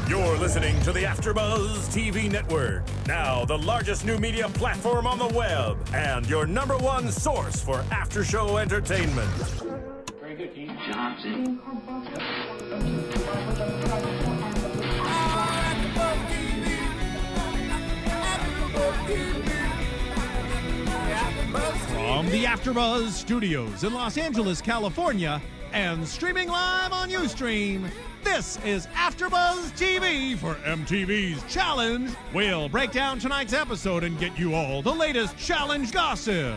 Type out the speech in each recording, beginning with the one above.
You're listening to the AfterBuzz TV network, now the largest new media platform on the web, and your #1 source for after-show entertainment. Very good, Keith Johnson. From the AfterBuzz Studios in Los Angeles, California, and streaming live on Ustream, this is AfterBuzz TV for MTV's Challenge. We'll break down tonight's episode and get you all the latest challenge gossip.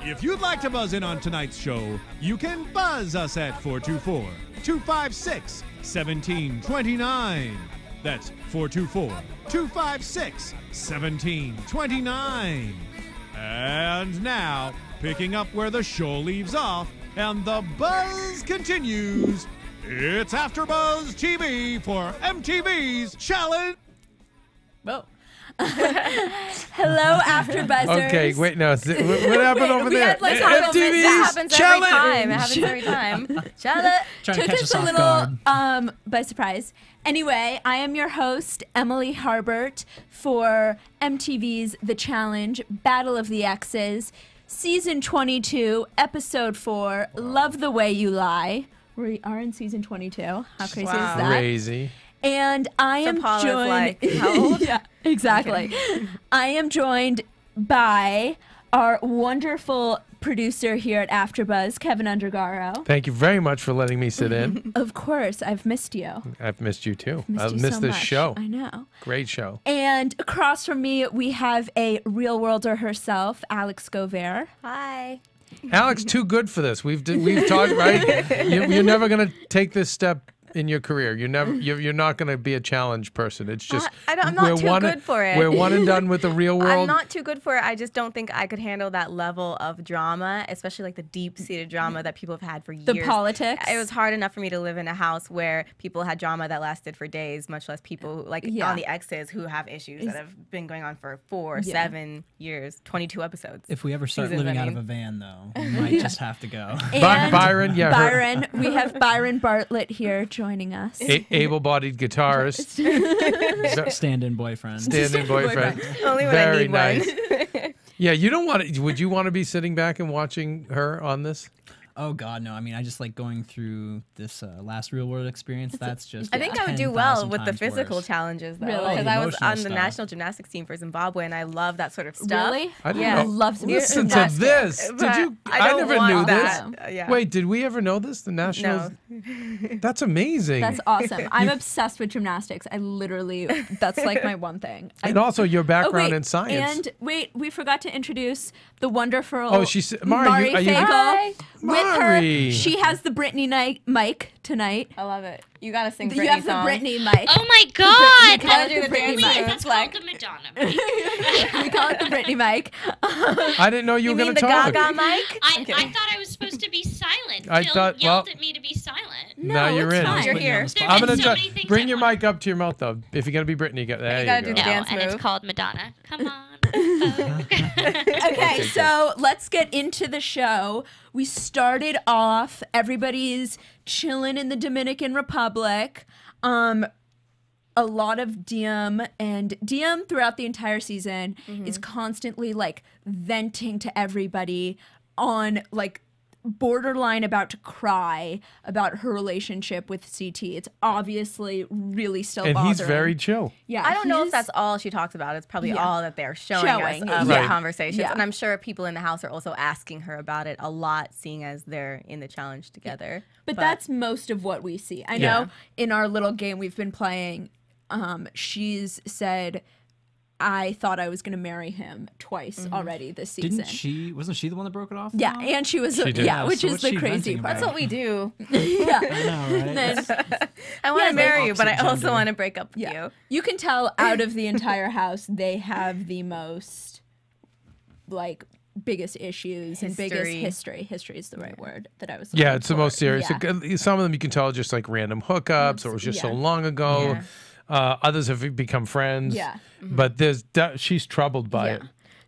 If you'd like to buzz in on tonight's show, you can buzz us at 424-256-1729. That's 424-256-1729. And now, picking up where the show leaves off and the buzz continues, it's AfterBuzz TV for MTV's Challenge. Whoa. Hello, AfterBuzzers. Okay, wait, no. What happened over there? Like MTV's It Challenge. happens every time. Challenge. Took us a little by surprise. Anyway, I am your host, Emily Harbert, for MTV's The Challenge, Battle of the Exes, Season 22, Episode 4, Love the Way You Lie. We are in Season 22. How crazy is that? Crazy. And I am joined... like, how old? Yeah, exactly. I am joined by our wonderful producer here at AfterBuzz, Keven Undergaro. Thank you very much for letting me sit in. Of course, I've missed you. I've missed you too. I've I've missed so this much. show. I know. Great show. And across from me, we have a real worlder herself, Alex Govere. Hi. Alex, too good for this. We've talked, right? You're never gonna take this step in your career. You're not gonna be a challenge person. It's just I'm not too good for it. We're one and done with the real world. I'm not too good for it. I just don't think I could handle that level of drama, especially like the deep-seated drama that people have had for years. The politics. It was hard enough for me to live in a house where people had drama that lasted for days, much less people like on the Exes who have issues that have been going on for 4, 7 years, 22 episodes. If we ever start living out of a van, though, we might just have to go. And Byron, yeah. Byron, we have Byron Bartlett here joining us. Able-bodied guitarist. Stand-in boyfriend. Stand-in boyfriend. Only when Very I need nice. one. Yeah, you don't want to. Would you want to be sitting back and watching her on this? Oh God, no! I mean, I just like going through this last real world experience. That's just. I think I would do well 10,000 with the times physical worse. challenges, though, Really? because I was Emotional on the stuff. national gymnastics team for Zimbabwe, and I love that sort of stuff. Really? I didn't Yeah. know. I love some Listen to gymnastics. this. Did But you? I don't never want knew that. this. Yeah. Wait, did we ever know this? The nationals. That's amazing. That's awesome. I'm obsessed with gymnastics. I literally, that's like my one thing. and also your background wait, in science. And wait, we forgot to introduce the wonderful Mari, Mari are you- Fagel. With her, Mari. she has the Britney mic tonight. I love it. You gotta sing Britney You have song. the Britney mic. Oh my God! We call it the Britney Please, mic. that's called the Madonna mic. We call it the Britney mic. I didn't know you were You going mean to the talk. Gaga mic? I thought I was supposed to be silent. I Phil thought- yelled well- at me to be silent. Now No, you're it's in. fine. You're here. There I'm have gonna been so many things bring I your want. mic up to your mouth though. If you're gonna be Britney, there you gotta go. do the dance and it's move. called Madonna. Come on. Okay, so let's get into the show. We started off, everybody's chilling in the Dominican Republic. A lot of Diem, and Diem throughout the entire season is constantly like venting to everybody on like borderline about to cry about her relationship with CT. It's obviously really still And bothering. he's very chill. Yeah, I don't know if he's- that's all she talks about. It's probably all that they're showing us of yeah. the conversations. Yeah. And I'm sure people in the house are also asking her about it a lot, seeing as they're in the challenge together. But that's most of what we see. I know in our little game we've been playing, she's said, I thought I was going to marry him twice already this season. Wasn't she the one that broke it off? Yeah, now? and she was, She did. yeah, Yeah, which so is what's the she crazy venting part. That's what we do. Yeah. I know, right? Then- I want Yeah, to marry you, but I opposite also gender. want to break up with yeah. you. You can tell out of the entire house, they have the most, like, biggest issues and biggest history. History is the right word that I was looking Yeah, it's the for. most serious. Yeah. Some of them you can tell are just like random hookups, or it was just so long ago. Yeah. Others have become friends. Yeah. But she's troubled by it.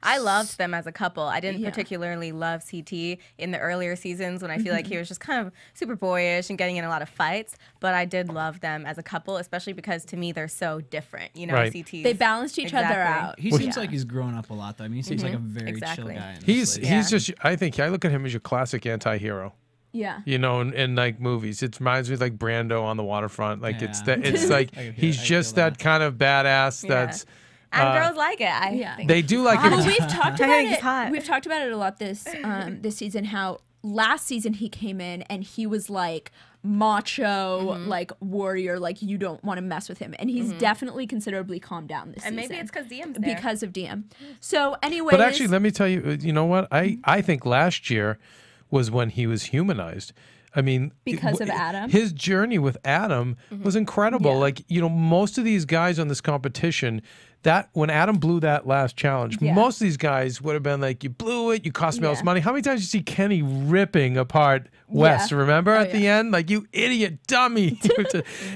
I loved them as a couple. I didn't particularly love CT in the earlier seasons when I feel like he was just kind of super boyish and getting in a lot of fights. But I did love them as a couple, especially because to me they're so different. You know, CT. They balanced each other out. He seems like he's grown up a lot, though. I mean, he seems like a very chill guy. He's just. I think I look at him as your classic anti-hero. Yeah. You know, in like movies, it reminds me of like Brando on the waterfront. Like it's like he's just that kind of badass. That's. And girls like it. I think. They do like it. Well, we've talked about it. We've talked about it a lot this this season. How last season he came in and he was like macho, like warrior, like you don't want to mess with him. And he's definitely considerably calmed down this season. And maybe it's because DM's there. Because of DM. So anyways. But actually, let me tell you. You know what? I think last year was when he was humanized. I mean, because of Adam, his journey with Adam was incredible. Yeah. Like, you know, most of these guys on this competition, that when Adam blew that last challenge, most of these guys would have been like, you blew it, you cost me all this money. How many times did you see Kenny ripping apart Wes, remember at the end? Like, you idiot, dummy.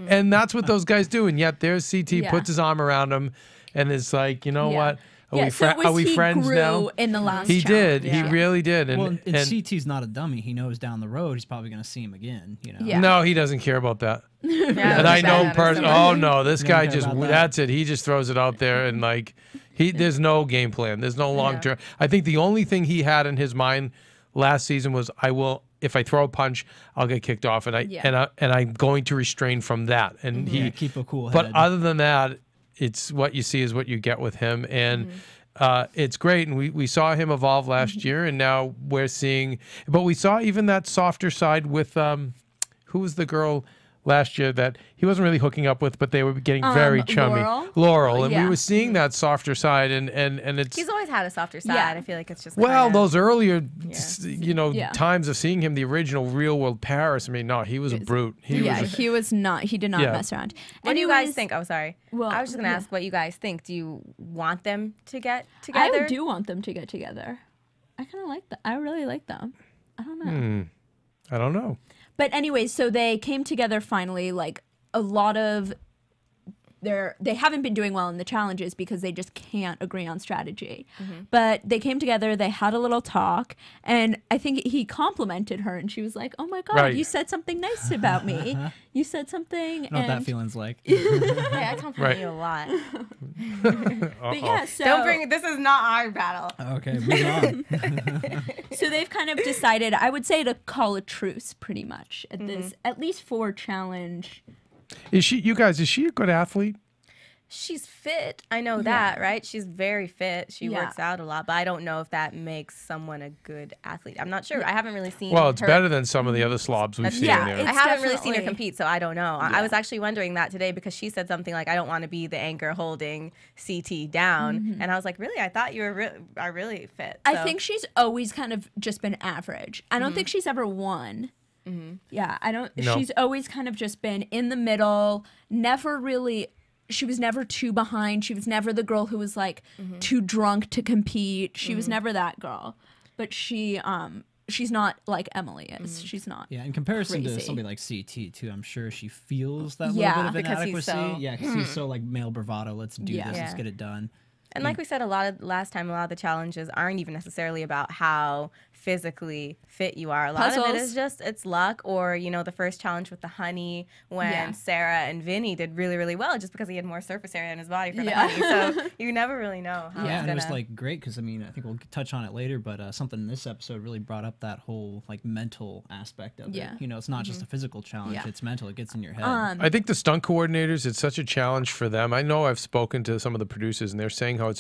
And that's what those guys do. And yet there's CT, puts his arm around him and is like, you know what? Are we friends now? In the last he challenge. did. He really did. And CT's not a dummy. He knows down the road he's probably going to see him again. You know. No, he doesn't care about that. And I know personally. Oh no, this guy just that's it. He just throws it out there and like there's no game plan. There's no long term. I think the only thing he had in his mind last season was if I throw a punch, I'll get kicked off, and I'm going to restrain from that. And he keep a cool head. But other than that, it's what you see is what you get with him, and it's great. And we saw him evolve last year, and now we're seeing. But we saw even that softer side with who was the girl last year that he wasn't really hooking up with, but they were getting very chummy. Laurel, and we were seeing that softer side, and it's. He's always had a softer side. Yeah. I feel like it's just. Those earlier, times of seeing him, the original Real World Paris. I mean, no, he was a brute. He was not. He did not mess around. What do you guys think? Oh, sorry. Well, I was just gonna ask what you guys think. Do you want them to get together? I do want them to get together. I kind of like that. I really like them. I don't know. I don't know. But anyway, so they came together finally. Like a lot of they haven't been doing well in the challenges because they just can't agree on strategy. But they came together, they had a little talk, and I think he complimented her, and she was like, "Oh my God, you said something nice about me. You said something." I know what that feeling's like. Hey, I compliment you a lot. But yeah, so don't bring. This is not our battle. Okay, move on. So they've kind of decided, I would say, to call a truce pretty much at this, at least for challenge. Is she a good athlete? She's fit. I know that, right? She's very fit. She works out a lot, but I don't know if that makes someone a good athlete. I'm not sure. I haven't really seen Well, it's her. better than some of the other slobs we've seen there. I haven't really seen her compete, so I don't know. I was actually wondering that today because she said something like, I don't want to be the anchor holding CT down. And I was like, really? I thought you are really fit. So. I think she's always kind of just been average. I don't think she's ever won. Yeah, I don't. No. She's always kind of just been in the middle, never really. She was never too behind. She was never the girl who was like too drunk to compete. She was never that girl. But she's not like Emily is. She's not. Yeah, in comparison to somebody like CT too, I'm sure she feels that little bit of inadequacy. Because he's so like male bravado. Let's do this. Let's get it done. And like we said, last time, a lot of the challenges aren't even necessarily about how physically fit you are. A lot of it is just, it's luck, or, you know, the first challenge with the honey when Sarah and Vinny did really, really well just because he had more surface area in his body for the honey. So you never really know how and it was like great because, I mean, I think we'll touch on it later, but something in this episode really brought up that whole like mental aspect of it. You know, it's not just a physical challenge, it's mental. It gets in your head. I think the stunt coordinators, it's such a challenge for them. I know I've spoken to some of the producers and they're saying how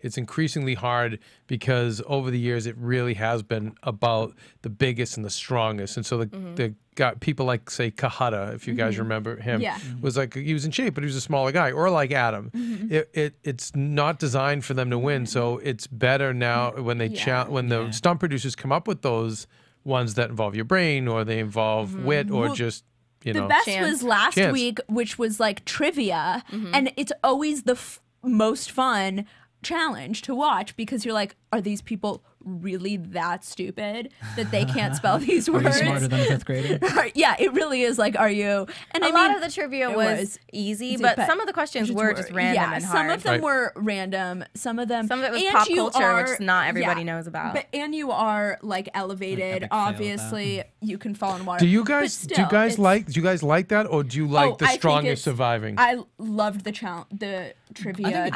it's increasingly hard because over the years it really has been about the biggest and the strongest, and so the got people like, say, Kahata, if you guys remember him, was like, he was in shape but he was a smaller guy, or like Adam. It's not designed for them to win, so it's better now when they when the stunt producers come up with those ones that involve your brain or they involve wit or just you know. The best was last week, which was like trivia, and it's always the most fun challenge to watch because you're like, are these people really that stupid that they can't spell these words? Are you smarter than a 5th grader? Yeah, it really is like, are you? And a lot of the trivia was easy, but some of the questions were just random and hard. Some of them were random. Some of it was pop culture, which not everybody knows about. And you are like elevated. Like obviously, you can fall in water. Do you guys like that, or do you like the strongest surviving? I loved the trivia.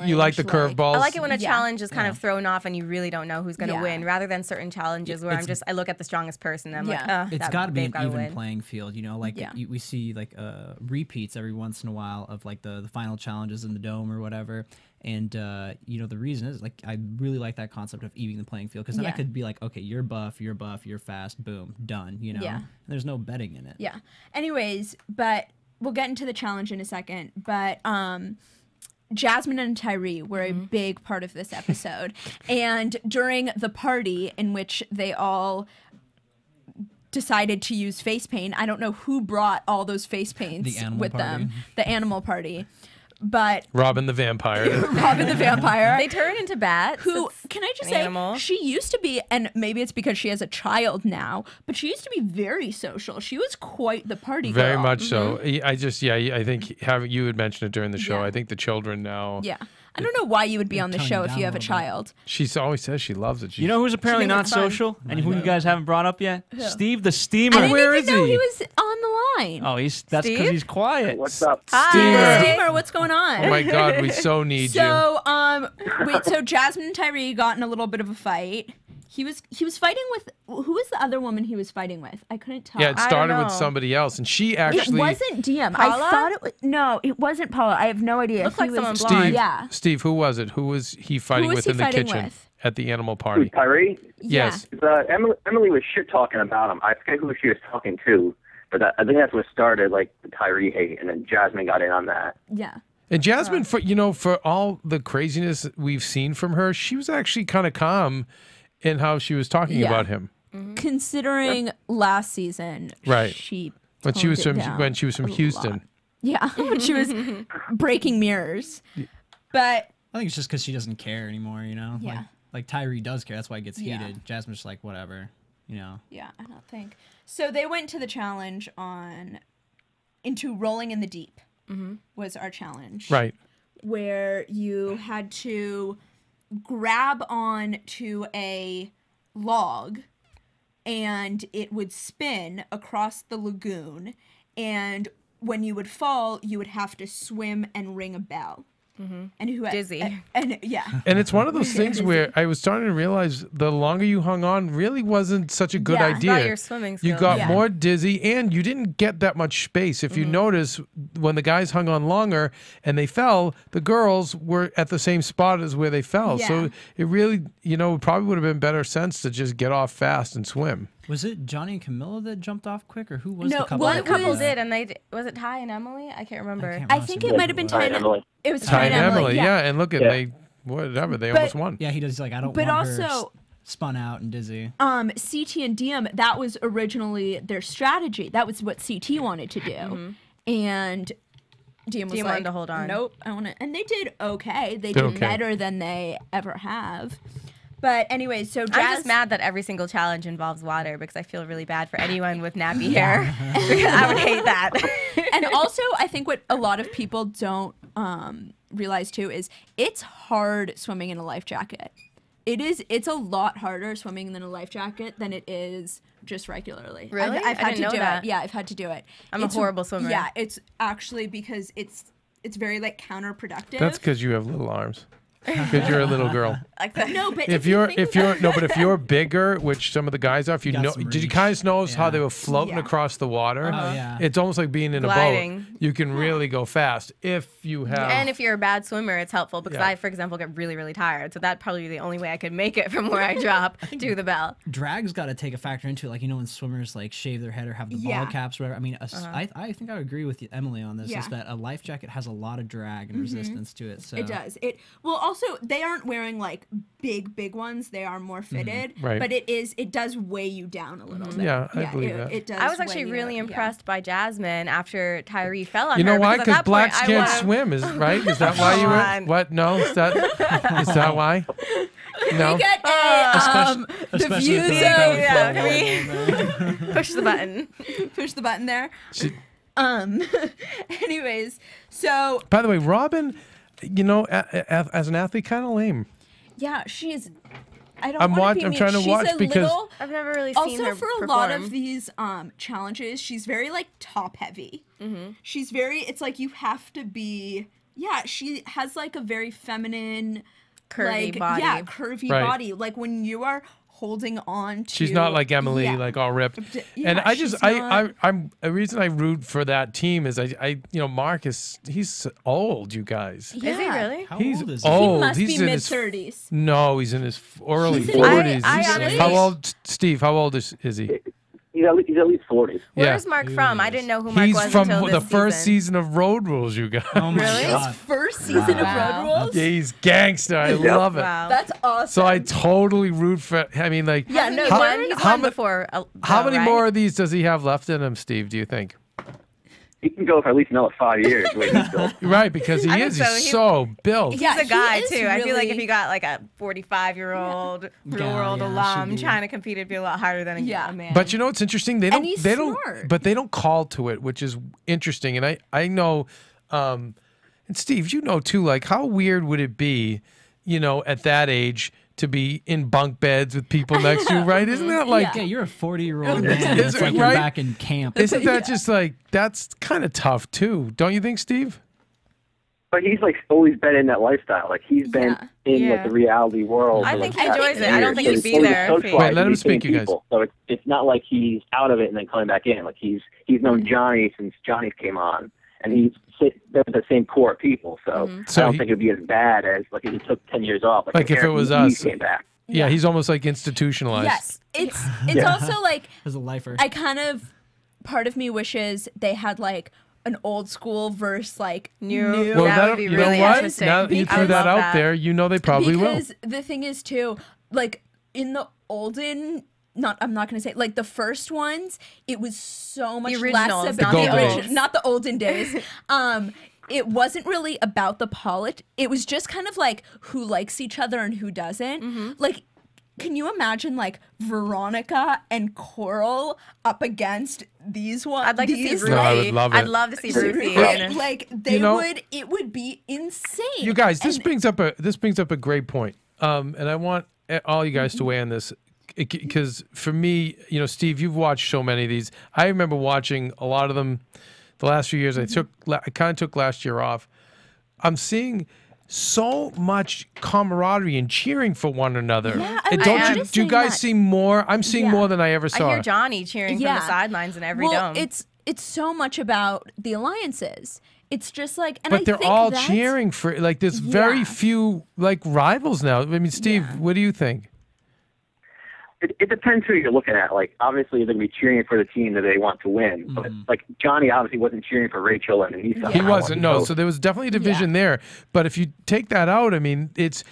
You like the curveballs. I like it when a challenge is kind of thrown off and you really don't know who's going to win, rather than certain challenges where I look at the strongest person and I'm like, it's got to be an even playing field, you know, like we see like repeats every once in a while of like the final challenges in the dome or whatever. And, you know, the reason is, like, I really like that concept of evening the playing field, because then I could be like, okay, you're buff, you're fast, boom, done, you know? Yeah. There's no betting in it. Yeah. Anyways, but we'll get into the challenge in a second. But Jasmine and Tyree were a big part of this episode. And during the party in which they all decided to use face paint, I don't know who brought all those face paints with them. The animal party. But Robin the vampire. Robin the vampire. They turn into bats. Who, can I just say, she used to be, and maybe it's because she has a child now, but she used to be very social. She was quite the party girl. Very much so. I think you had mentioned it during the show. I think the children now. Yeah. I don't know why you would be on the show if you have a child. She always says she loves it. You know who's apparently not social, and who you guys haven't brought up yet? Who? Steve the Steamer. Where is he? He was on the line. Oh, that's because he's quiet. What's up? Steamer, what's going on? Oh my God, we so need you. So Jasmine and Tyree got in a little bit of a fight. He was fighting with, who was the other woman he was fighting with? I couldn't tell. Yeah, it started with somebody else, and she actually. It wasn't DM. Paula? I thought it was. No, it wasn't Paula. I have no idea. Looked like someone blonde. Steve, yeah. Steve, who was it? Who was he fighting with in the kitchen at the animal party? Tyree? Yes. Emily was shit talking about him. I forget who she was talking to, but I think that's what started, like, the Tyree hate, and then Jasmine got in on that. Yeah. And Jasmine, for all the craziness we've seen from her, she was actually kind of calm in how she was talking about him. Considering last season, she when she was from Houston. Yeah, when she was breaking mirrors. But I think it's just because she doesn't care anymore, you know? Yeah. Like Tyree does care. That's why it gets heated. Jasmine's just like, whatever, you know? Yeah, I don't think. So they went to the challenge into rolling in the deep was our challenge. Right. Where you had to grab on to a log and it would spin across the lagoon, and when you would fall you would have to swim and ring a bell. And who dizzy and and it's one of those things where I was starting to realize the longer you hung on really wasn't such a good idea. Not your swimming skills. You got more dizzy, and you didn't get that much space. If you notice, when the guys hung on longer and they fell, the girls were at the same spot as where they fell. So it really, probably would have been better sense to just get off fast and swim. Was it Johnny and Camilla that jumped off quick, or who was the couple? One couple did, and was it Ty and Emily? I can't remember. I think it might have been Ty and Emily. It was Ty and Emily, and look at they almost won. Yeah, he does. Like, I don't want her spun out and dizzy. CT and DM, that was originally their strategy. That was what CT wanted to do, and DM was like, wanted to hold on. Nope, I want to. And they did okay. They did better than they ever have. But anyway, so I'm just mad that every single challenge involves water, because I feel really bad for anyone with nappy hair. I would hate that. And also, I think what a lot of people don't realize too is it's hard swimming in a life jacket. It's a lot harder swimming in a life jacket than it is just regularly. Really? I've had to do that. it. Yeah, I've had to do it. I'm a horrible swimmer. Yeah, it's actually because it's very like counterproductive. That's because you have little arms. Because you're a little girl. Like that. No, but if you're bigger, which some of the guys are, did you guys notice how they were floating across the water? It's almost like being in a boat. You can really go fast if you have. And if you're a bad swimmer, it's helpful, because I, for example, get really, really tired. So that'd probably be the only way I could make it from where I drop to the bell. Drag's got to take a factor into it, like, when swimmers like shave their head or have the ball caps, or whatever. I mean, I think I would agree with Emily on this. Is that a life jacket has a lot of drag and resistance to it. So it does. Also, they aren't wearing like big ones. They are more fitted, but it does weigh you down a little bit. Yeah, I believe that. It does. I was actually really impressed by Jasmine after Tyree fell on her. You know why? Because blacks can't swim, right? Is that why you were? What? No, is that why? we get the views of push the button. Push the button there. Anyways, so by the way, Robin, you know, as an athlete, kind of lame. Yeah, she's. I don't. I'm trying to watch because I've never really seen her also for a lot of these challenges, she's very like top heavy. She's very. It's like you have to be. Yeah, she has like a very feminine, curvy body. Yeah, curvy body. Like when you are holding on to. She's not like Emily, like all ripped. Yeah, and I just, I'm a reason I root for that team is you know, Marcus, he's old, you guys. Yeah. Is he really? How he's old is he? old. He must he's be in mid-30s. No, he's in his early He's 40s. I honestly, how old, Steve? How old is he? He's at least 40. Where's Mark from? I didn't know who Mark He's was from until the this first season. season of Road Rules, you guys. Oh my Really? God. His first season of Road Rules. Yeah, he's gangster. I love it. Wow. That's awesome. So I totally root for. I mean, like, Yeah, no, He's won before. how many right? more of these does he have left in him, Steve? Do you think? He can go for at least another 5 years. The way he's built. Right, because he's so built. He's a guy he is too. I feel like if really- you got like a 45-year-old real world alum trying to compete, it'd be a lot harder than a man. But you know what's interesting? They don't. he's They smart. don't. But they don't call to it, which is interesting. And I know, and Steve, you know too. Like, how weird would it be, you know, at that age to be in bunk beds with people next to you, right? Isn't that like? Yeah, you're a 40-year-old man. Is It's it like you're right? back in camp. Isn't that just like that's kind of tough too? Don't you think, Steve? But he's like always been in that lifestyle. Like he's been in like the reality world. I for, think like, he enjoys it. I don't think years. he'd be there. So if he- Wait, let him he's seen speak, you guys. people. So it's not like he's out of it and then coming back in. Like he's known Johnny since Johnny came on, and he's they're the same core people. So I don't think it'd be as bad as like if he took 10 years off. Like if it was he us. came back. Yeah, he's almost like institutionalized. Yes, it's also like As a lifer. I kind of part of me wishes they had like an old school versus like new. Well, That would be you really know what? interesting. Now that you I threw would that love out that. there, you know they probably will. Because the thing is too, like in the olden. I'm not going to say like the first ones. It was so much originals, less not about the olds. not the olden days. It wasn't really about the politics. It was just kind of like who likes each other and who doesn't. Like, can you imagine like Veronica and Coral up against these ones? I'd like to see Ruthie. No, I would love it. I'd love to see Ruthie. Like they would. It would be insane. You guys, this brings up a great point. And I want all you guys to weigh in this. Because for me, you know, Steve, you've watched so many of these. I remember watching a lot of them the last few years. I kind of took last year off. I'm seeing so much camaraderie and cheering for one another. Yeah, And do you guys see more? I'm seeing more than I ever saw. I hear Johnny cheering from the sidelines in every dome. It's so much about the alliances. It's just like, and But they're all cheering for like. There's very few like rivals now. I mean, Steve, what do you think? It depends who you're looking at. Like, obviously, they're going to be cheering for the team that they want to win. But, like, Johnny obviously wasn't cheering for Rachel and Anissa. He wasn't, no. So there was definitely a division there. But if you take that out, I mean, it's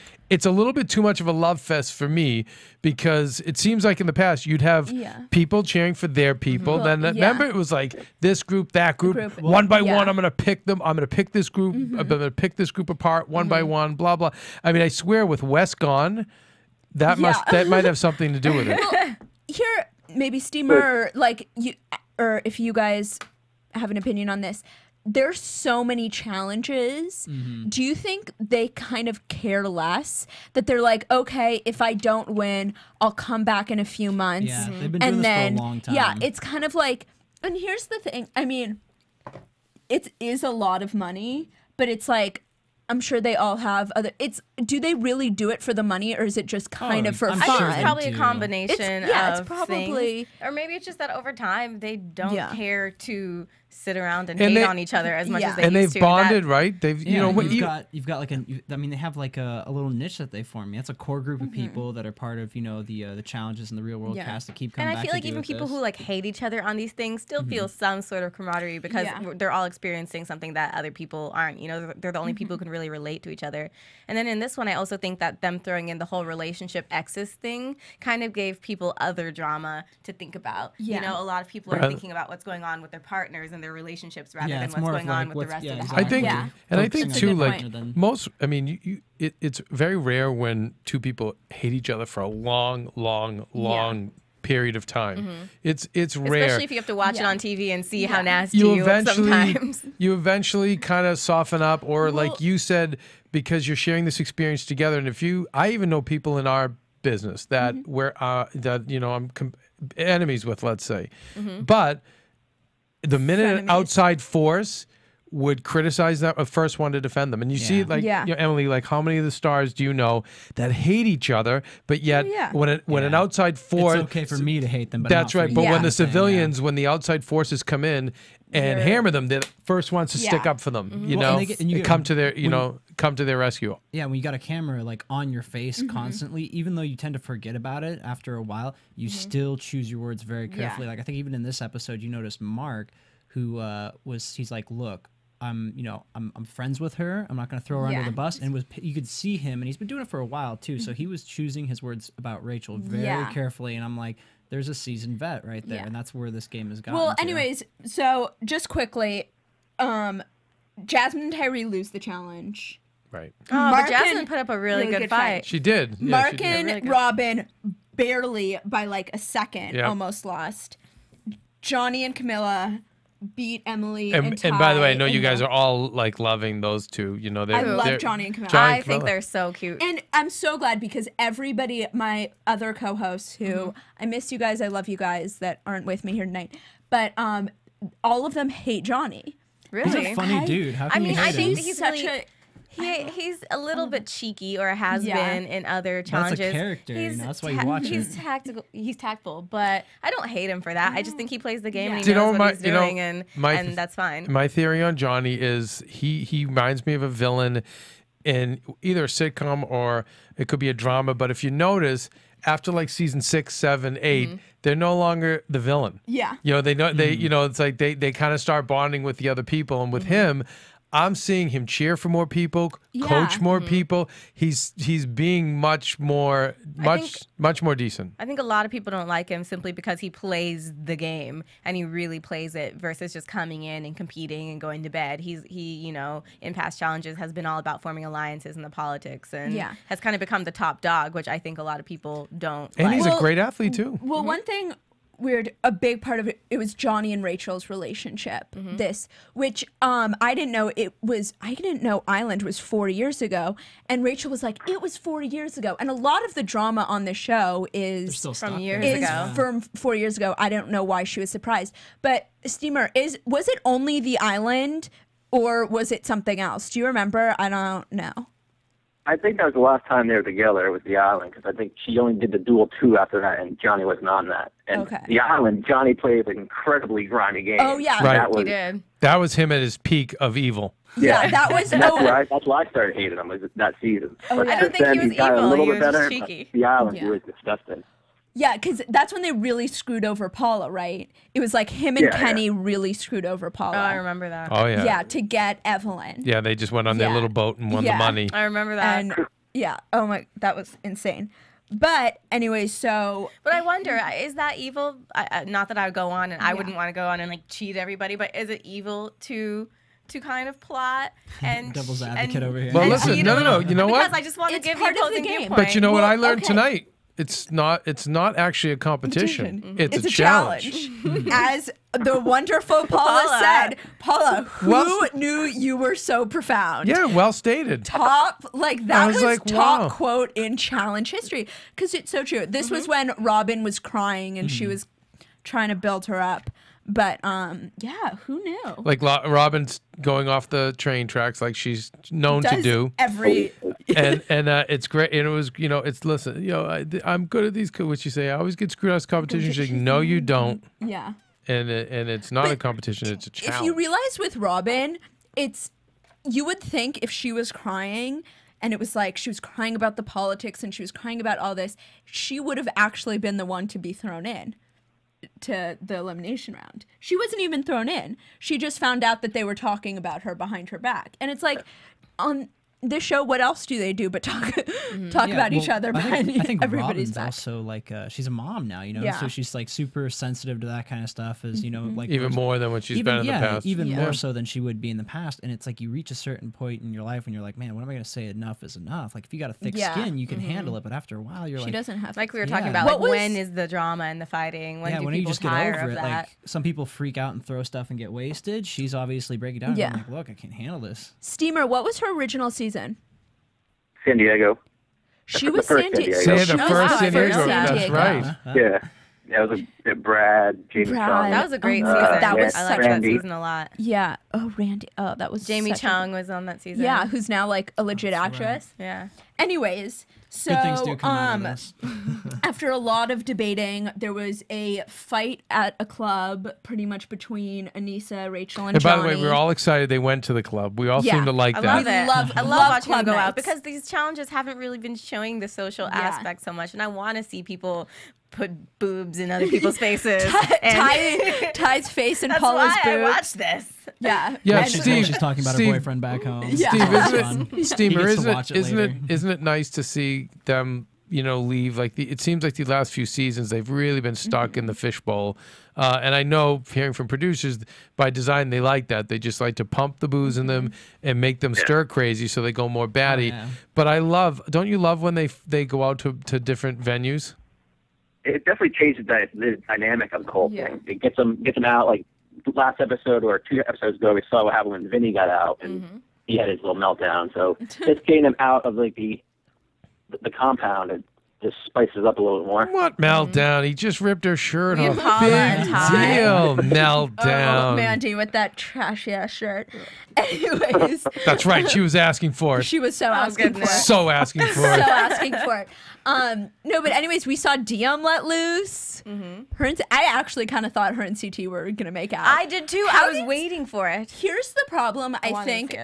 a little bit too much of a love fest for me because it seems like in the past you'd have people cheering for their people. Then remember, it was like this group, that group. One by one, I'm going to pick them. I'm going to pick this group. I'm going to pick this group apart one by one, blah, blah. I mean, I swear with Wes gone, that might have something to do with it. Well, here, maybe Steamer, like you, or if you guys have an opinion on this, there's so many challenges. Do you think they kind of care less that they're like, okay, if I don't win, I'll come back in a few months. Yeah, they've been doing this for a long time. Yeah, it's kind of like, and here's the thing. I mean, it is a lot of money, but it's like, I'm sure they all have other. Do they really do it for the money, or is it just kind of for fun? I think it's probably a combination. It's of probably, things. Or maybe it's just that over time they don't care to sit around and hate on each other as much as they and used they've to. bonded, right? They've you've got like I mean, they have like a little niche that they form. That's a core group of people that are part of the challenges in the real world cast that keep coming back. And I feel like even people who like hate each other on these things still feel some sort of camaraderie because they're all experiencing something that other people aren't. You know, they're the only people who can really relate to each other. And then in this one, I also think that them throwing in the whole relationship exes thing kind of gave people other drama to think about. You know, a lot of people are thinking about what's going on with their partners and their relationships rather than what's going on with the rest of the house. I think, and I think too, like most, I mean, it's very rare when two people hate each other for a long period of time. It's rare, especially if you have to watch it on TV and see how nasty you look sometimes. You eventually kind of soften up, or like you said, because you're sharing this experience together. And I even know people in our business that I'm enemies with, let's say, but the minute an outside force would criticize them, first one to defend them. And you see it like, Emily, like how many of the stars do you know that hate each other, but yet when an outside force... It's okay for me to hate them, but that's not right. for But you. when the civilians, when the outside forces come in and hammer them, the first ones to stick up for them, you know, and come to their, come to their rescue. Yeah, when you got a camera like on your face constantly, even though you tend to forget about it after a while, you still choose your words very carefully. Like I think even in this episode, you noticed Mark, who he's like, look, I'm friends with her. I'm not going to throw her under the bus. And you could see him, and he's been doing it for a while too. So he was choosing his words about Rachel very carefully. And I'm like, there's a seasoned vet right there, and that's where this game has gotten. Well, anyways, so just quickly, Jasmine and Tyree lose the challenge. Right. Oh, but Jasmine put up a really good fight. She did. Yeah, Mark and Robin barely by like a second almost lost. Johnny and Camilla beat Emily and Ty. And by the way, I know you guys are all like loving those two. You know, I love Johnny and Camilla. I think they're so cute. And I'm so glad because everybody, my other co-hosts who, I miss you guys, I love you guys that aren't with me here tonight, but all of them hate Johnny. Really? He's a funny dude. How can you hate I think him? he's really... He's a little bit cheeky, or has been in other challenges. That's a character, that's why you watch it. He's tactful, but I don't hate him for that. I just think he plays the game and he knows what he's doing, and that's fine. My theory on Johnny is he reminds me of a villain in either a sitcom or it could be a drama. But if you notice, after like season 6, 7, 8, they're no longer the villain. Yeah, it's like they kind of start bonding with the other people, and with him, I'm seeing him cheer for more people, coach more people. He's being much more decent. I think a lot of people don't like him simply because he plays the game and he really plays it versus just coming in and competing and going to bed. He in past challenges has been all about forming alliances in the politics and has kind of become the top dog, which I think a lot I people don't And like. he's a great athlete too. Well, one thing weird, a big part of it was Johnny and Rachel's relationship. Which I didn't know I didn't know Island was 4 years ago, and Rachel was like, it was 4 years ago. And a lot of the drama on the show is from years ago. From 4 years ago. I don't know why she was surprised. But Steamer, was it only the Island or was it something else? Do you remember? I don't know. I think that was the last time they were together with the Island, because I think she only did the Duel 2 after that, and Johnny wasn't on that. And the Island, Johnny played an incredibly grimy game. Oh yeah, he did. That was him at his peak of evil. Yeah, that was. And that's why I started hating him, was that season. But I don't think he was got evil. a little He bit was better. just cheeky. The Island, he was disgusting. Yeah, because that's when they really screwed over Paula, right? It was like him and Kenny really screwed over Paula. Oh, I remember that. Oh yeah. Yeah, to get Evelyn. Yeah, they just went on their little boat and won the money. I remember that. And oh my, that was insane. But anyway, But I wonder, is that evil? Not that I would go on, and I wouldn't want to go on and like cheat everybody, but is it evil to kind of plot and devil's advocate over here? Well, listen, no. You know what? Because I just want to give you part of the opposing game. viewpoint. But you know what I learned tonight? It's not actually a competition. It's a challenge. As the wonderful Paula said, Paula, who knew you were so profound? Yeah, well stated. Top, like that was like, top wow. quote in challenge history, because it's so true. This was when Robin was crying and she was trying to build her up. But yeah, who knew? Like Robin's going off the train tracks like she's known to do. Every and it's great. And it was, I'm good at these. What you say? I always get screwed out of competition. She's like, no, you don't. Yeah. And it's not a competition. It's a challenge. If you realize with Robin, you would think if she was crying and it was like she was crying about the politics and she was crying about all this, she would have actually been the one to be thrown in to the elimination round. She wasn't even thrown in. She just found out that they were talking about her behind her back. And it's like, this show, what else do they do but talk about each other behind I think everybody's Robin's back? also like she's a mom now, you know, Yeah. so she's like super sensitive to that kind of stuff, as you know, like even more than what she's been in the past. Even more so than she would be in the past. And it's like you reach a certain point in your life when you're like, man, when am I going to say enough is enough? Like if you got a thick skin, you can handle it, but after a while, you're she like, doesn't have. Like we were talking about, like when is the drama and the fighting? When do when you people just get tire over of it? that? Like some people freak out and throw stuff and get wasted. She's obviously breaking down. Yeah. And I'm like, look, I can't handle this. Steamer, what was her original season? San Diego. She was San Diego. The first San Diego. That's right. Yeah. That was a Brad, Jamie Chung. That was a great season. That was I liked that season a lot. Yeah. Oh, Randy. Oh, that was Jamie Chung was on that season. Yeah, who's now like a legit actress. Right. Yeah. Anyways, so Good things do come out of this. after a lot of debating, there was a fight at a club, pretty much between Anissa, Rachel, and by Johnny. the way, we were all excited they went to the club. We all seem to like I that. love it. I love watching them go out nights. because these challenges haven't really been showing the social aspect so much, and I want to see people put boobs in other people's faces. Ty's face and That's Paula's why boobs. I watch this. Yeah. Yeah, She's talking about her boyfriend back home. Steve, Steamer, isn't it nice to see them, you know, leave? Like it seems like the last few seasons they've really been stuck in the fishbowl. And I know, hearing from producers, by design they like that. They just like to pump the booze in them and make them stir crazy so they go more batty. But don't you love when they go out to different venues? It definitely changes the dynamic of the whole thing. It gets them out. Like last episode or 2 episodes ago, we saw what happened when Vinny got out and he had his little meltdown. So it's getting them out of like the compound and just spices up a little bit more. What meltdown? He just ripped her shirt off. Paula and Big Ty. deal. Meltdown. Oh, Mandy with that trashy ass shirt. Anyways. That's right. She was asking for it. She was so asking for it. So asking for it. So asking for it. No, but anyways, we saw Diem let loose. Her and, I actually kind of thought her and CT were going to make out. I did too. I was waiting for it. Here's the problem, I think.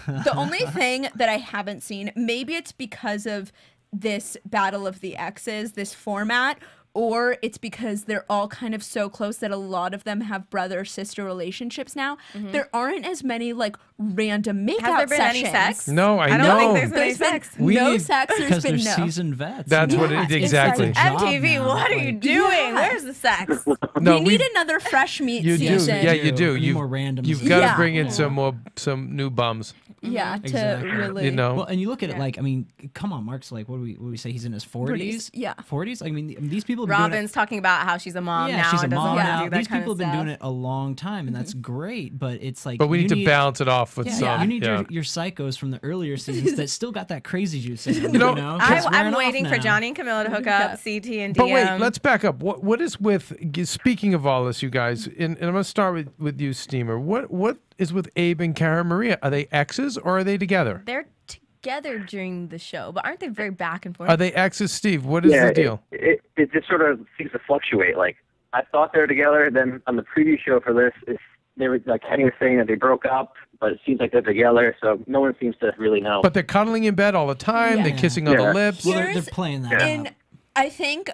The only thing that I haven't seen, maybe it's because of this Battle of the Exes, this format, or it's because they're all kind of so close that a lot of them have brother-sister relationships now. There aren't as many like random makeout Has there been sessions. any sex? No, I know. I don't think there's been any sex. No sex. There's Because been they're no. seasoned vets. That's what it exactly. MTV, what are you doing? Where's the sex? No, we need another fresh meat You do. season. Yeah, you do. We need more randoms. You've got to Yeah. bring in some new bums. Yeah, Exactly. to really. You know. Well, and you look at it like, I mean, come on, Mark's like, what do we say? He's in his 40s? Yeah. 40s? I mean, these people have been doing Robin's talking about how she's a mom now. she's a and doesn't mom want to now. do that These kind people of have been doing stuff. it a long time, and that's great. But it's like, But we need to need balance it off with some. You need yeah. your psychos from the earlier seasons that still got that crazy juice in them. You know, It's I'm wearing off waiting for now. Johnny and Camilla to hook up, CT and DM. But wait, let's back up. What is with, speaking of all this, you guys, and I'm going to start with you, Steamer. What is with Abe and Cara Maria? Are they exes or are they together? They're together during the show, but aren't they very back and forth? Are they exes, Steve? What is the deal? It just sort of seems to fluctuate. Like, I thought they were together, then on the preview show for this, they were, like, Kenny was saying that they broke up, but it seems like they're together, so no one seems to really know. But they're cuddling in bed all the time. They're kissing on the lips. Well, they're playing that out. I think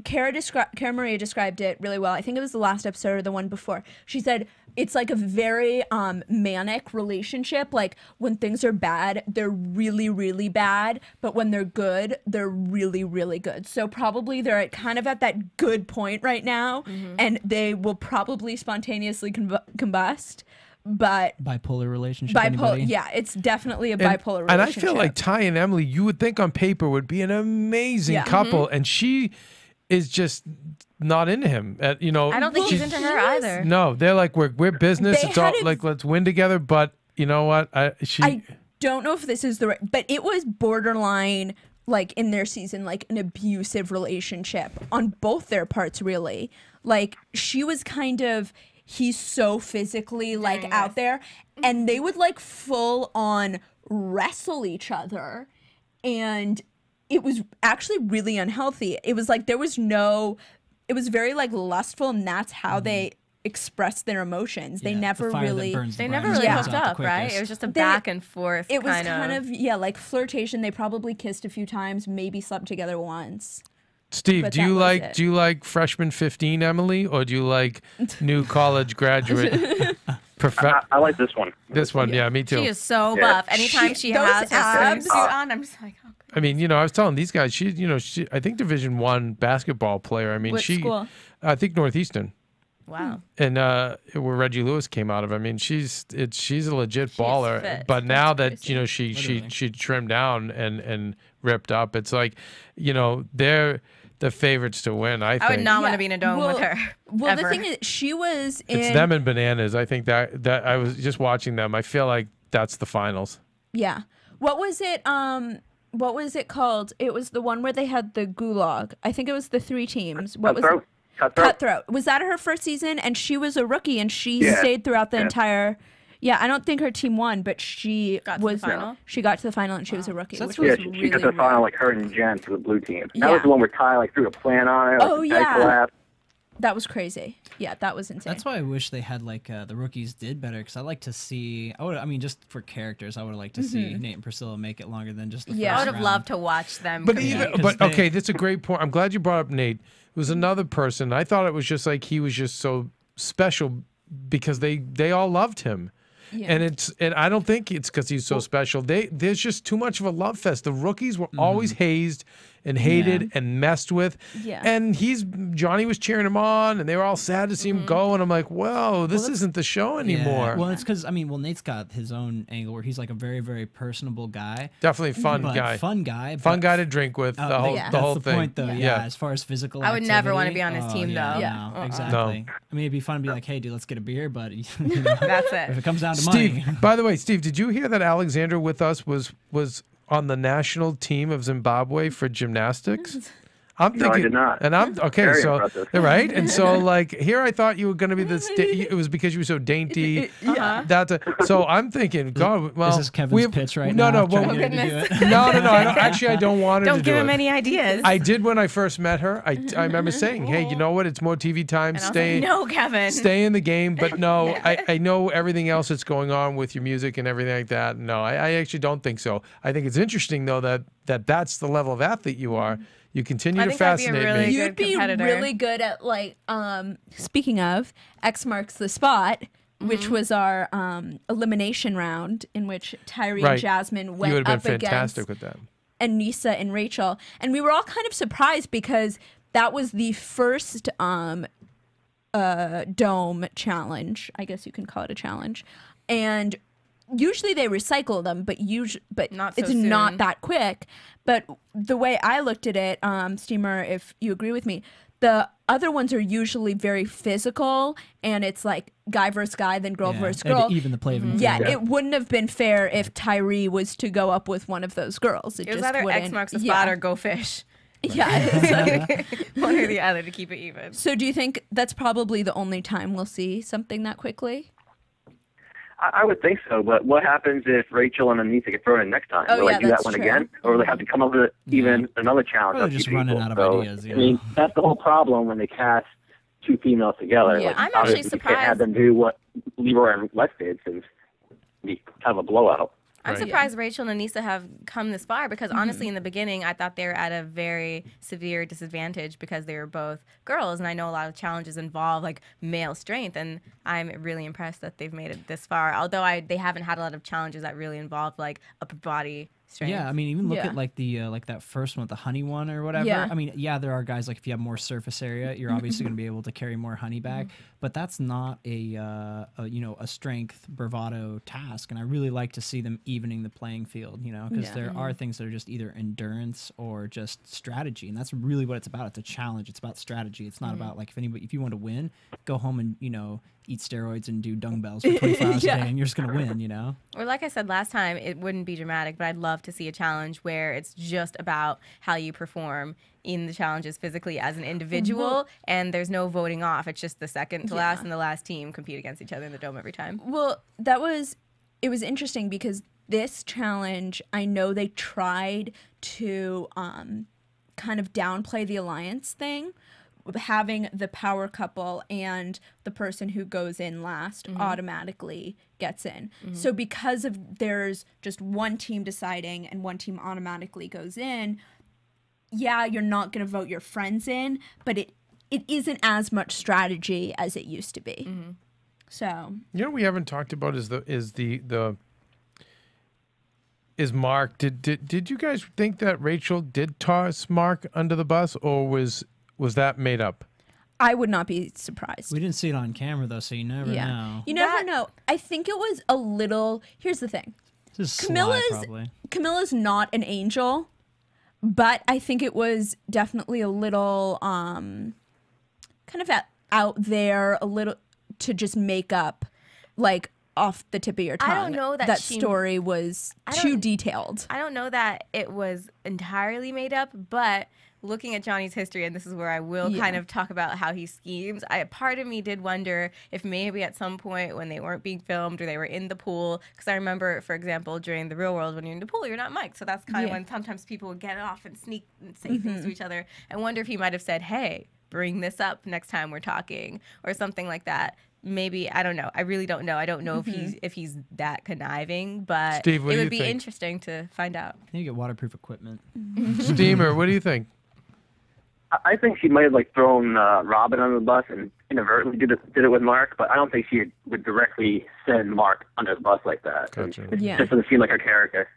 Cara Maria described it really well. I think it was the last episode or the one before. She said it's like a very manic relationship. Like when things are bad, they're really, really bad. But when they're good, they're really, really good. So probably they're kind of at that good point right now. And they will probably spontaneously combust. But bipolar relationship. Anybody? Yeah, it's definitely a bipolar relationship. And I feel like Ty and Emily, you would think on paper would be an amazing couple, and she is just not into him. You know, I don't think he's into her either. No, they're like we're business. They It's all had like let's win together. But you know what? I don't know if this is the right, but it was borderline. Like in their season, like an abusive relationship on both their parts, really. Like she was kind of. He's so physically like out there, and they would like full on wrestle each other, and it was actually really unhealthy. It was like it was very like lustful, and that's how they expressed their emotions. They never really hooked up, right? It was just a back and forth. It was kind of like flirtation. They probably kissed a few times, maybe slept together once. Steve, do you like freshman 15 Emily, or do you like new college graduate I like this one. This one, yeah, me too. She is so buff. Anytime she has her abs swimsuit on, I'm just like, oh, I mean, you know, I was telling these guys, I think Division I basketball player. I mean, What school? I think Northeastern. wow. And where Reggie Lewis came out of, I mean, she's a legit baller. fit. But now that crazy. she trimmed down and ripped up, it's like, you know, they're the favorites to win. I think. I would not want to be in a dome with her. Well, ever. the thing is, she was in. It's them and Bananas. I think that I was just watching them. I feel like that's the finals. Yeah. What was it? What was it called? It was the one where they had the gulag. I think it was the 3 teams. What was it? Cutthroat. Was that her first season? And she was a rookie, and she stayed throughout the entire. Yeah, I don't think her team won, but she was. She got to the final, and she was a rookie. So which that's was She really, got to the final like her and Jen for the blue team. That was the one where Ty like threw a plan on it. Like, Oh, yeah. That was crazy. Yeah, that was insane. That's why I wish they had like the rookies did better, because I like to see. I mean, just for characters, I would like to see Nate and Priscilla make it longer than just the first I would have round. loved to watch them. But compete. okay, that's a great point. I'm glad you brought up Nate. It was another person. I thought it was just like he was just so special because they all loved him. Yeah. And I don't think it's because he's so special. There's just too much of a love fest. The rookies were always hazed and hated and messed with. Yeah. And Johnny was cheering him on, and they were all sad to see him go. And I'm like, whoa, this isn't the show anymore. Yeah. Well, it's because Nate's got his own angle where he's like a very, very personable guy. Definitely fun guy. Fun guy. Fun guy to drink with. The whole thing. That's the point, though. Yeah. As far as physical, I would never want to be on his activity, team, though. Yeah. No, exactly. No. I mean, it'd be fun to be like, hey, dude, let's get a beer, but you know, that's it. If it comes down to Steve, money. by the way, Steve, did you hear that Alexandra with us was on the national team of Zimbabwe for gymnastics? I'm thinking, no, I did not. And I'm okay. Very so impressive. right, and so like here, I thought you were going to be this. It was because you were so dainty. So I'm thinking, God, well, this is Kevin's pitch right now. No, well, no. Actually, I don't want to. Don't give him any ideas. I did when I first met her. I remember saying, hey, you know what? It's more TV time. Stay. No, Kevin. Stay in the game. But no, I know everything else that's going on with your music and everything like that. No, I actually don't think so. I think it's interesting though that's the level of athlete you are. You continue to fascinate me. You'd be really good at like speaking of, X marks the spot, which was our elimination round in which Tyree and Jasmine went up against. You would have been fantastic with that. Anissa and Rachel, and we were all kind of surprised because that was the first dome challenge. I guess you can call it a challenge, and usually they recycle them, but it's not that quick. But the way I looked at it, Steamer, if you agree with me, the other ones are usually very physical, and it's like guy versus guy, then girl versus girl. Even the play of it wouldn't have been fair if Tyree was to go up with one of those girls. It was just either wouldn't. X marks the spot or go fish. Yeah, it's like one or the other to keep it even. So do you think that's probably the only time we'll see something that quickly? I would think so, but what happens if Rachel and Anissa get thrown in next time? Will they do that one again? Or will they have to come up with even another challenge? They're just running out of ideas. I mean, that's the whole problem when they cast 2 females together. Yeah, like, I'm actually surprised. You can't have them do what Leroy and Lex did, since we have a blowout. I'm surprised Rachel and Anissa have come this far because honestly, in the beginning, I thought they were at a very severe disadvantage because they were both girls, and I know a lot of challenges involve like male strength, and I'm really impressed that they've made it this far. Although they haven't had a lot of challenges that really involve like upper body strength. Yeah, I mean, even look at like the like that first one, the honey one or whatever. Yeah. I mean, there are guys like if you have more surface area, you're obviously going to be able to carry more honey back, but that's not a strength bravado task. And I really like to see them evening the playing field, because there are things that are just either endurance or just strategy, and that's really what it's about. It's a challenge. It's about strategy. It's not about like if you want to win, go home and eat steroids and do dumbbells for 24 hours a day, and you're just gonna win, Or like I said last time, it wouldn't be dramatic, but I'd love to see a challenge where it's just about how you perform in the challenges physically as an individual, and there's no voting off. It's just the second to last and the last team compete against each other in the dome every time. Well, it was interesting because this challenge, I know they tried to kind of downplay the alliance thing, having the power couple and the person who goes in last automatically gets in. So because of there's just one team deciding and one team automatically goes in, you're not going to vote your friends in, but it isn't as much strategy as it used to be. So you know what we haven't talked about is Mark. Did you guys think that Rachel did toss Mark under the bus, or was that made up? I would not be surprised. We didn't see it on camera though, so you never know. You never know. I think it was a little. Here's the thing. This is sly, probably. Camilla's not an angel, but I think it was definitely a little kind of out there, a little to just make up, like off the tip of your tongue. I don't know that story was too detailed. I don't know that it was entirely made up, but looking at Johnny's history, and this is where I will kind of talk about how he schemes, part of me did wonder if maybe at some point when they weren't being filmed or they were in the pool, because I remember, for example, during the real world, when you're in the pool, you're not mic'd. So that's kind of when sometimes people would get off and sneak and say things to each other. I wonder if he might have said, hey, bring this up next time we're talking, or something like that. Maybe, I don't know. I really don't know. I don't know if he's that conniving, but Steve, it would be interesting to find out. I think you get waterproof equipment. Steamer, what do you think? I think she might have like thrown Robin under the bus and inadvertently did it with Mark, but I don't think she would directly send Mark under the bus like that. Gotcha. It just doesn't seem like her character.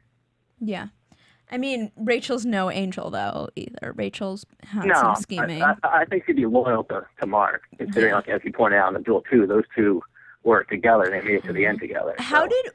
Yeah. I mean, Rachel's no angel, though, either. Rachel's had some scheming. I think she'd be loyal to Mark, considering, like, as you pointed out in the Duel 2, those two worked together. They made it to the end together. How did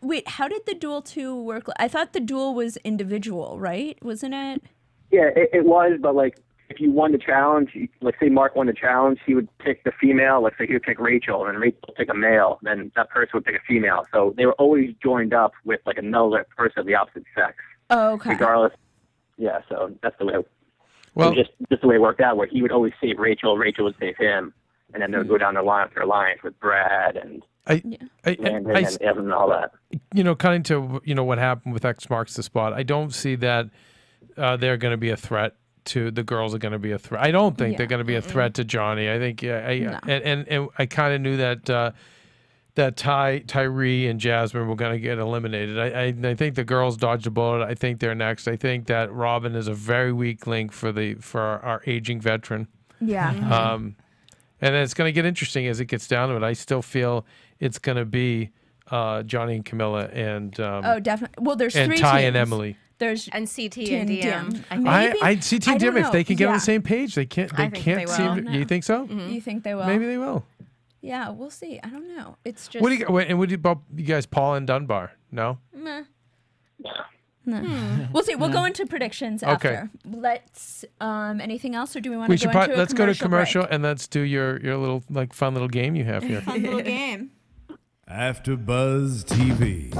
the Duel 2 work? I thought the Duel was individual, right? Wasn't it? Yeah, it was, but, like, if you won the challenge, like, say Mark won the challenge, he would pick the female. Like, say he would pick Rachel, and Rachel would pick a male. Then that person would pick a female. So they were always joined up with, like, another person of the opposite sex. Oh, okay. Regardless. Yeah, so that's the way just the way it worked out, where he would always save Rachel, Rachel would save him, and then they would go down the line for alliance with Brad and Landon and Evan and all that. You know, cutting to, what happened with X Marks the Spot, I don't see that they're going to be a threat to the girls are going to be a threat. I don't think they're going to be a threat to Johnny. I think, and I kind of knew that that Tyree and Jasmine were going to get eliminated. I think the girls dodged a bullet. I think they're next. I think that Robin is a very weak link for our aging veteran. Yeah. And it's going to get interesting as it gets down to it. I still feel it's going to be Johnny and Camilla and definitely. Well, there's and three Ty teams. and Emily. There's and CT and DM. I CT and DM, if they can get on the same page, they can't. They can't seem. You think so? You think they will? Maybe they will. Yeah, we'll see. I don't know. It's just. What do you about you guys, Paul and Dunbar? No. Meh. No. We'll see. We'll go into predictions after. Let's. Anything else, or do we want to go into let's go to commercial break? And let's do your little fun little game you have here. Fun little game. AfterBuzz TV.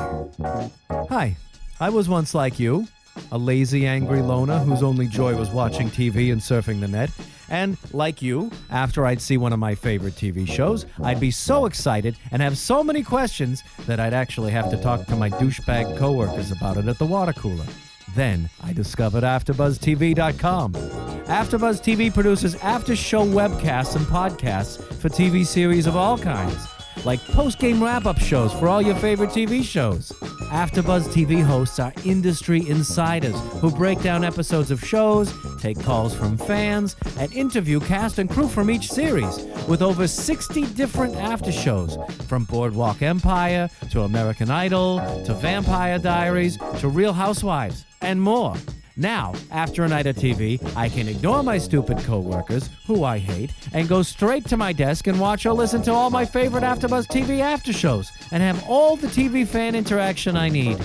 Hi, I was once like you, a lazy, angry loner whose only joy was watching TV and surfing the net. And, like you, after I'd see one of my favorite TV shows, I'd be so excited and have so many questions that I'd actually have to talk to my douchebag coworkers about it at the water cooler. Then I discovered AfterBuzzTV.com. AfterBuzz TV produces after-show webcasts and podcasts for TV series of all kinds, like post-game wrap-up shows for all your favorite TV shows. AfterBuzz TV hosts are industry insiders who break down episodes of shows, take calls from fans, and interview cast and crew from each series, with over 60 different after shows, from Boardwalk Empire to American Idol to Vampire Diaries to Real Housewives, and more. Now, after a night of TV, I can ignore my stupid coworkers, who I hate, and go straight to my desk and watch or listen to all my favorite AfterBuzz TV after shows, and have all the TV fan interaction I need.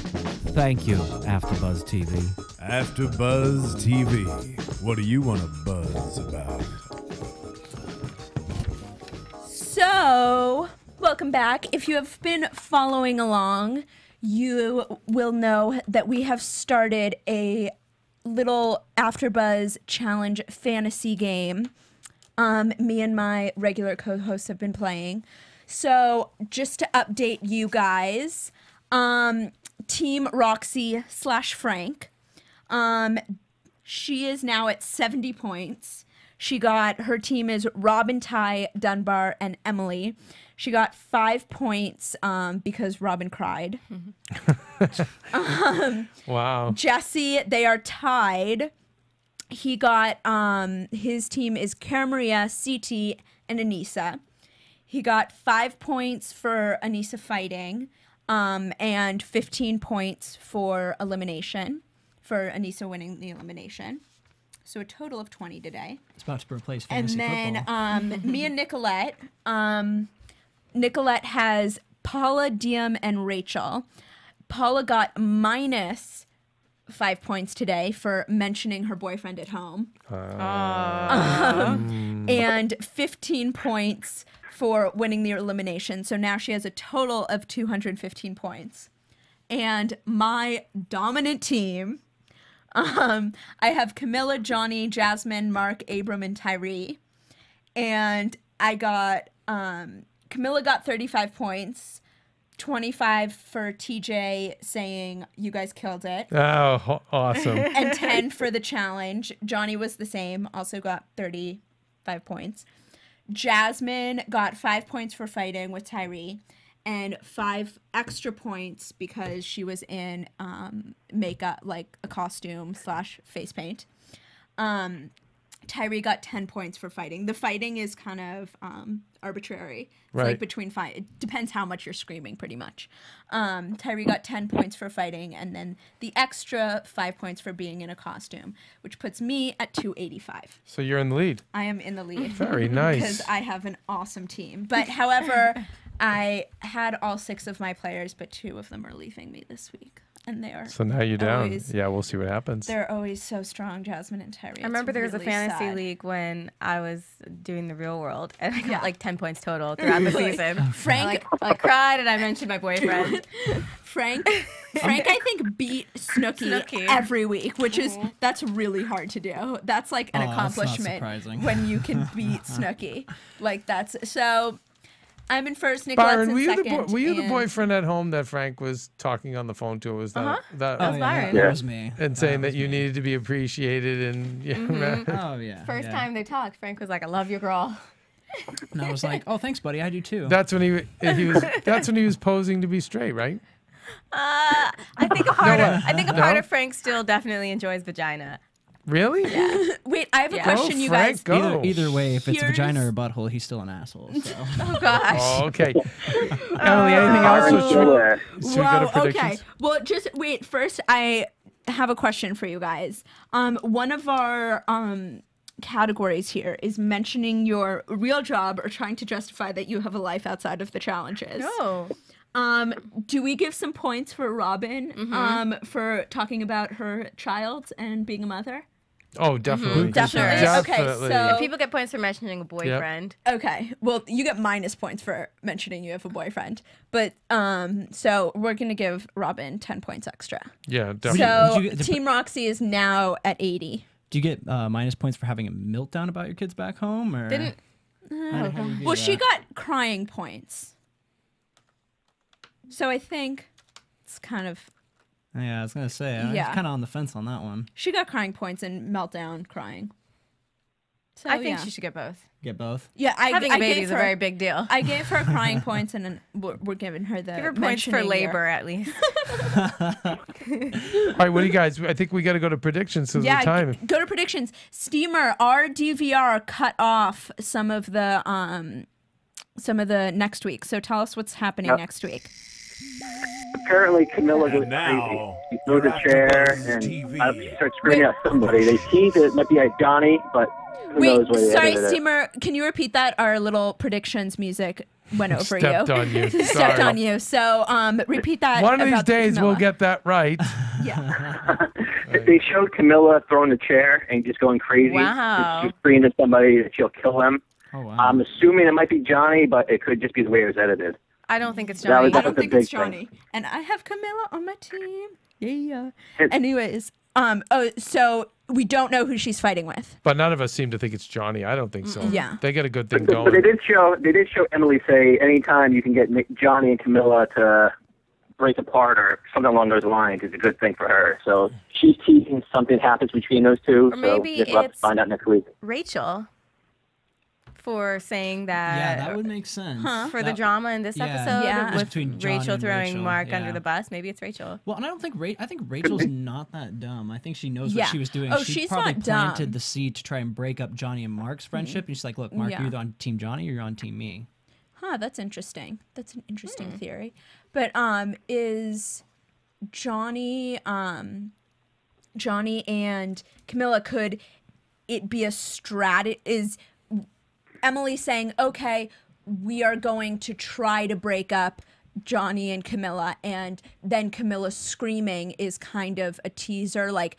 Thank you, AfterBuzz TV. AfterBuzz TV. What do you want to buzz about? So, welcome back. If you have been following along, you will know that we have started a little AfterBuzz challenge fantasy game. Me and my regular co-hosts have been playing. So just to update you guys, Team Roxy / Frank, she is now at 70 points. Her team is Robin, Ty, Dunbar, and Emily. She got 5 points because Robin cried. Wow. Jesse, they are tied. He got, his team is Cara Maria, CT, and Anissa. He got 5 points for Anissa fighting, and 15 points for elimination, for Anissa winning the elimination. So a total of 20 today. It's about to replace fantasy football. And then me and Nicolette. Nicolette has Paula, Diem, and Rachel. Paula got -5 points today for mentioning her boyfriend at home. And 15 points for winning the elimination. So now she has a total of 215 points. And my dominant team, I have Camilla, Johnny, Jasmine, Mark, Abram, and Tyree. And I got, Camilla got 35 points. 25 for TJ saying you guys killed it. Oh, awesome. And 10 for the challenge. Johnny was the same, also got 35 points. Jasmine got 5 points for fighting with Tyree and 5 extra points because she was in makeup, like a costume / face paint. Tyree got 10 points for fighting. The fighting is kind of arbitrary. It's like between 5. It depends how much you're screaming, pretty much. Tyree got 10 points for fighting, and then the extra 5 points for being in a costume, which puts me at 285. So you're in the lead. I am in the lead. Very nice. Because I have an awesome team. But however, I had all 6 of my players, but 2 of them are leaving me this week. And they are. So now you're down. Always, yeah, we'll see what happens. They're always so strong, Jasmine and Tyree. I remember there was a fantasy league when I was doing the real world, and I got like 10 points total throughout the season. Frank, I cried, and I mentioned my boyfriend. Frank, I think beat Snooki every week, which is that's really hard to do. That's like an accomplishment when you can beat Snooki. Like that's so. I'm in first, Nicolette's in second. Were you the boyfriend at home that Frank was talking on the phone to? Was that that was Byron? That was me. And saying that you needed to be appreciated and oh yeah. First time they talked, Frank was like, "I love you, girl." And I was like, "Oh, thanks, buddy. I do too." That's when he was. That's when he was posing to be straight, right? I think a part of Frank still definitely enjoys vagina. Really? Yeah. Wait, I have a question, you Frank, guys. Either way, if it's vagina or butthole, he's still an asshole. So. Oh gosh. Oh, okay. Emily, anything else? Should we go to predictions? Okay. Well, just wait. First, I have a question for you guys. One of our categories here is mentioning your real job or trying to justify that you have a life outside of the challenges. No. Do we give some points for Robin for talking about her child and being a mother? Oh, definitely. Definitely. Okay, so if people get points for mentioning a boyfriend. Yep. Okay. Well, you get minus points for mentioning you have a boyfriend. But so we're going to give Robin 10 points extra. Yeah, definitely. So Team Roxy is now at 80. Do you get minus points for having a meltdown about your kids back home? Or Didn't. Well, she got crying points. So I think it's kind of... Yeah, I was going to say, I was kind of on the fence on that one. She got crying points and meltdown crying. So, I think she should get both. Get both? Yeah, having a baby is a very big deal. I gave her crying points, and then we're giving her the give her points for labor at least. All right, what do you guys? I think we got to go to predictions. So the time. Go to predictions. Steamer, our DVR cut off some of the next week. So tell us what's happening next week. Apparently, Camilla goes crazy. She throws a chair and she starts screaming at somebody. They tease it might be at Johnny, but who knows where they edited it. Steamer, can you repeat that? Our little predictions music went over Stepped on you. Stepped on you. So repeat that. One of these days we'll get that right. Yeah. They showed Camilla throwing the chair and just going crazy. Wow. She's screaming at somebody that she'll kill them. Oh, wow. I'm assuming it might be Johnny, but it could just be the way it was edited. I don't think it's Johnny. I don't think it's Johnny. And I have Camilla on my team. Yeah. Anyways, so we don't know who she's fighting with. But none of us seem to think it's Johnny. I don't think so. Yeah. They got a good thing But going. they did show Emily say anytime you can get Johnny and Camilla to break apart or something along those lines is a good thing for her. So she's teasing something happens between those two. Or maybe we'll have to find out next week. Rachel. For saying that. Yeah, that would make sense. For the drama in this episode with between Rachel throwing Mark under the bus. Maybe it's Rachel. Well, and I don't think I think Rachel's not that dumb. I think she knows what she was doing. Oh, she she's probably not planted dumb. the seed to try and break up Johnny and Mark's friendship. And she's like, look, Mark, you're either on Team Johnny or you're on Team me. Huh, that's interesting. That's an interesting theory. But is Johnny and Camilla, could it be a is Emily saying, okay, we are going to try to break up Johnny and Camilla, and then Camilla screaming is kind of a teaser, like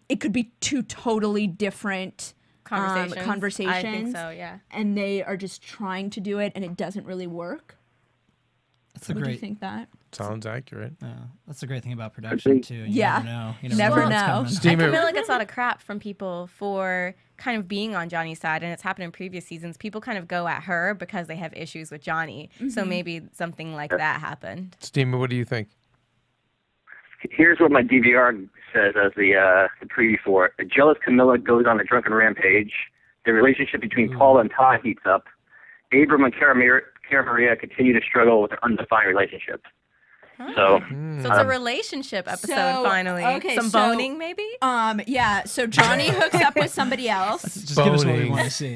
it could be two totally different conversations. I think so, yeah. And they are just trying to do it and it doesn't really work. That's Would you think that? Sounds accurate. Yeah, that's the great thing about production too. You never know. You never know. And Camilla gets a lot of crap from people for kind of being on Johnny's side, and it's happened in previous seasons. People kind of go at her because they have issues with Johnny. So maybe something like that happened. Steamer, what do you think? Here's what my DVR says as the preview for it. A jealous Camilla goes on a drunken rampage. The relationship between Paula and Todd heats up. Abram and Cara Maria continue to struggle with their undefined relationship. So it's a relationship episode finally. Okay, some boning maybe? Yeah, so Johnny hooks up with somebody else. Just give us what we want to see.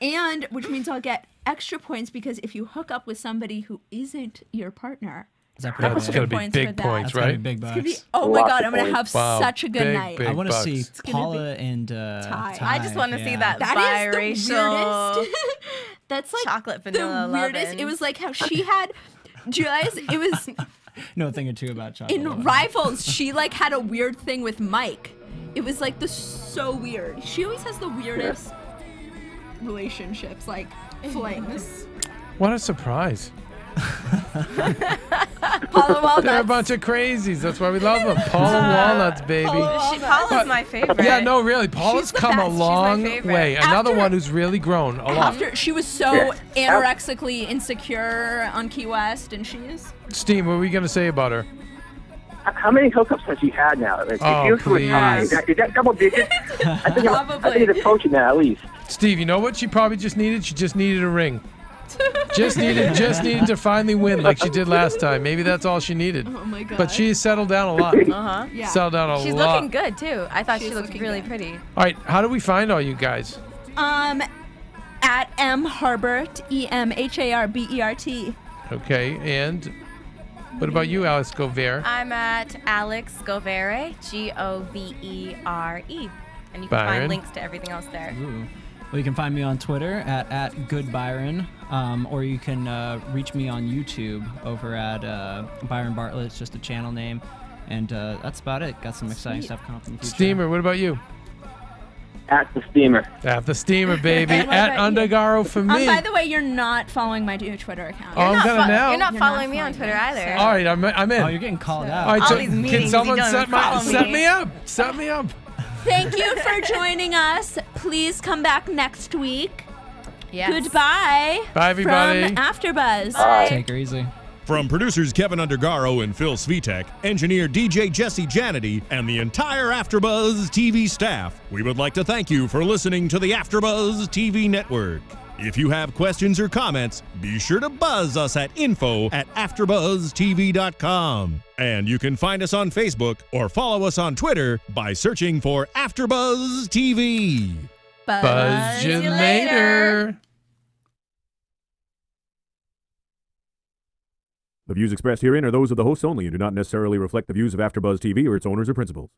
and which means I'll get extra points because if you hook up with somebody who isn't your partner, that's going to be big points, right? Big bucks. Oh my God, I'm going to have such a good night. I want to see Paula and Ty. I just want to see that biracial. Is the weirdest. That's like chocolate vanilla the weirdest. lovin'. It was like how she had. Do you guys? It was know a thing or two about chocolate. in Rivals. She like had a weird thing with Mike. It was like so weird. She always has the weirdest relationships, like flings. What a surprise! Paula Walnuts. They're a bunch of crazies. That's why we love them. Paula Walnuts, baby. Paula's my favorite. Yeah, no, really. Paula's come a long way. Another one who's really grown a lot. After she was so anorexically insecure on Key West, and she is. Steve, what were we going to say about her? How many hookups has she had now? Like, please. Is that double digits? I think it's approaching that at least. Steve, you know what she probably just needed? She just needed a ring. just needed to finally win like she did last time. Maybe that's all she needed. Oh my God. But she's settled down a lot. Yeah. Settled down a lot. She's looking good too. I thought she looked really pretty. All right, how do we find all you guys? At M Harbert, EMHARBERT. Okay, and what about you, Alex Govere? I'm at Alex Govere, Govere, and you can Byron. find links to everything else there. Ooh. Well, you can find me on Twitter at GoodByron, or you can reach me on YouTube over at Byron Bartlett. It's just a channel name, and that's about it. Got some exciting stuff coming up in the future. Steamer, what about you? At the Steamer. At the Steamer, baby. At Undergaro for me. By the way, you're not following my new Twitter account. Oh, I'm gonna now. You're not following me on Twitter either. All right, I'm in. Oh, you're getting called out. All right, All so these meetings, can someone you don't even set me up? Set me up. Thank you for joining us. Please come back next week. Yes. Goodbye. Bye, everybody. From AfterBuzz. Take her easy. From producers Keven Undergaro and Phil Svitek, engineer DJ Jesse Janity, and the entire AfterBuzz TV staff, we would like to thank you for listening to the AfterBuzz TV network. If you have questions or comments, be sure to buzz us at info@AfterBuzzTV.com. And you can find us on Facebook or follow us on Twitter by searching for AfterBuzz TV. Buzz you later. The views expressed herein are those of the hosts only and do not necessarily reflect the views of AfterBuzz TV or its owners or principals.